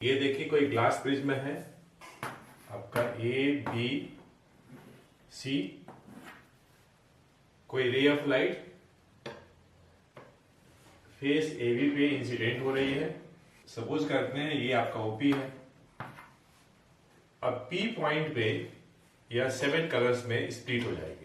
ये देखिए कोई ग्लास प्रिज्म है आपका ए बी सी, कोई ray of light face A B पे इंसिडेंट हो रही है। सपोज करते हैं ये आपका ओपी है। अब पी पॉइंट पे यह 7 कलर्स में स्प्लिट हो जाएगी।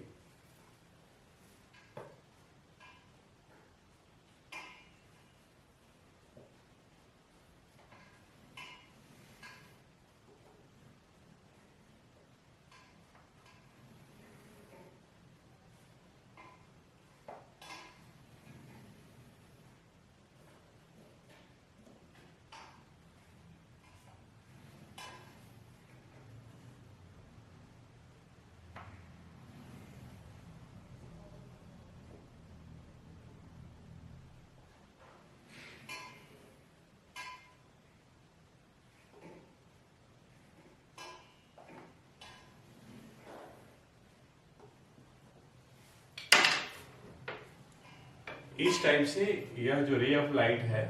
इस टाइप से यह जो रे ऑफ लाइट है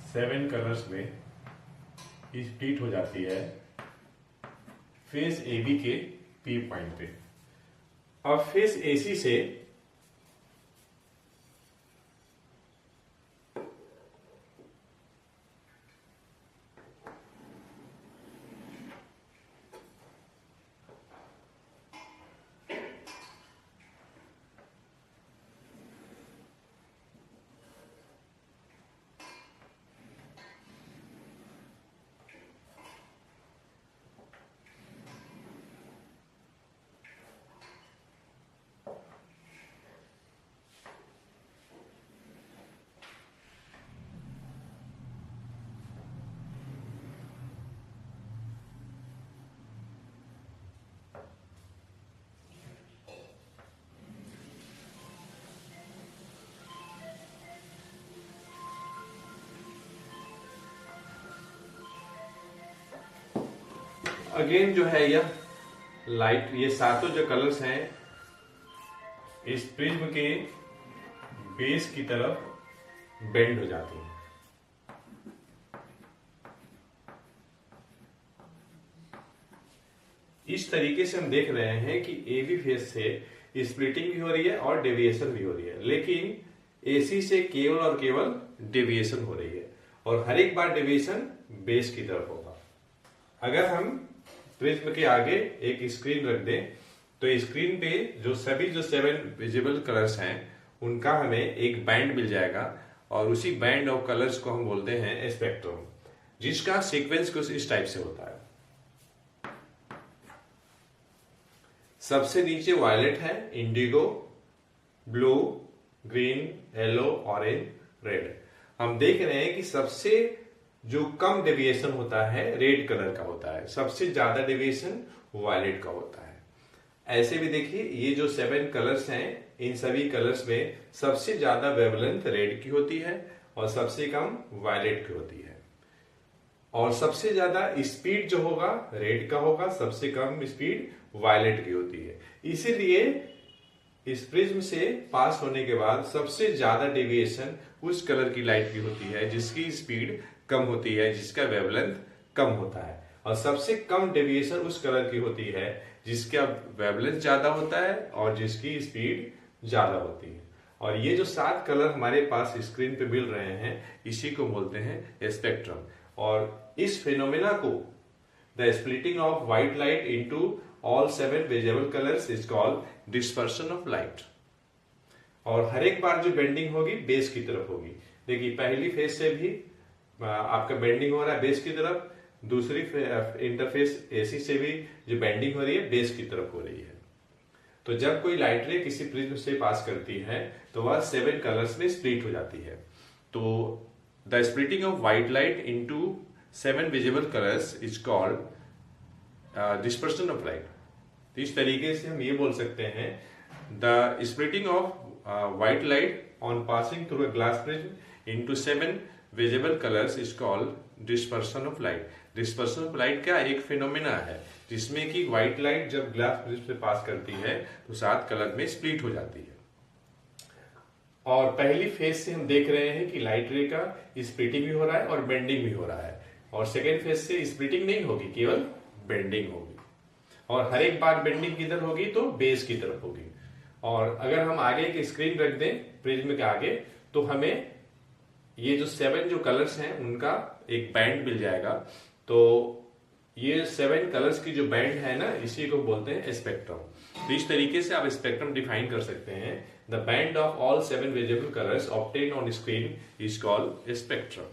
7 कलर्स में स्प्लिट हो जाती है फेस ए बी के पी पॉइंट पे। अब फेस ए सी से अगेन जो है यह लाइट, ये सातों जो कलर्स हैं इस प्रिज्म के बेस की तरफ बेंड हो जाती हैं। इस तरीके से हम देख रहे हैं कि ए बी फेस से स्प्लिटिंग भी हो रही है और डेविएशन भी हो रही है, लेकिन एसी से केवल और केवल डेविएशन हो रही है और हर एक बार डेविएशन बेस की तरफ होगा। अगर हम प्रिज्म के आगे एक स्क्रीन रख दें तो स्क्रीन पे जो 7 विजिबल कलर्स हैं उनका हमें एक बैंड मिल जाएगा और उसी बैंड ऑफ कलर्स को हम बोलते हैं स्पेक्ट्रम, जिसका सीक्वेंस कुछ इस टाइप से होता है। सबसे नीचे वायलेट है, Indigo, blue, green, yellow, orange, red. हम देख रहे हैं कि सबसे जो कम डेविएशन होता है रेड कलर का होता है, सबसे ज्यादा डेविएशन वायलेट का होता है। ऐसे भी देखिए ये जो 7 कलर्स हैं इन सभी कलर्स में सबसे ज्यादा वेवलेंथ रेड की होती है और सबसे कम वायलेट की होती है, और सबसे ज्यादा स्पीड जो होगा रेड का होगा, सबसे कम स्पीड वायलेट की होती है। इसीलिए इस प्रिज्म से पास होने के बाद सबसे ज्यादा डेविएशन उस कलर की लाइट की होती है जिसकी स्पीड कम होती है, जिसका वेवलेंथ कम होता है, और सबसे कम डेविएशन उस कलर की होती है जिसका वेवलेंथ ज्यादा होता है और जिसकी स्पीड ज्यादा होती है। और ये जो 7 कलर हमारे पास स्क्रीन पे मिल रहे हैं इसी को बोलते हैं स्पेक्ट्रम। और इस फिनोमेना को the splitting of white light into all 7 visible colours is called dispersion of light. और हर एक बार जो बेंडिंग होगी बेस की तरफ होगी। देखिए पहली फेज से भी आपका बेंडिंग हो रहा है बेस की तरफ, दूसरी इंटरफेस एसी से भी जो बेंडिंग हो रही है बेस की तरफ हो रही है। तो जब कोई लाइट रे किसी प्रिज्म से पास करती है तो वह 7 कलर्स में स्प्लिट हो जाती है। तो the splitting of white light into 7 visible colours is called dispersion of light. इस तरीके से हम ये बोल सकते हैं the splitting of white light on passing through a glass prism into 7 visible colours is called dispersion of light. Dispersion of light का एक फिनोमेना है जिसमें कि व्हाइट लाइट जब ग्लास प्रिज्म से पास करती है तो 7 कलर में स्प्लिट हो जाती है। और पहली फेज से हम देख रहे हैं कि लाइट रे का स्प्लिटिंग भी हो रहा है और बेंडिंग भी हो रहा है। और सेकेंड फेज से स्प्लिटिंग नहीं होगी, केवल बेंडिंग होगी। और हर एक बार बेंडिंग किधर होगी, तो बेस की तरफ होगी। और अगर हम आगे एक स्क्रीन रख दें प्रिज्म के आगे, तो हमें ये जो 7 जो कलर्स हैं उनका एक बैंड मिल जाएगा। तो ये 7 कलर्स की जो बैंड है ना, इसी को बोलते हैं स्पेक्ट्रम। तो इस तरीके से आप स्पेक्ट्रम डिफाइन कर सकते हैं। The band of all 7 visible colours obtain on screen is called spectrum.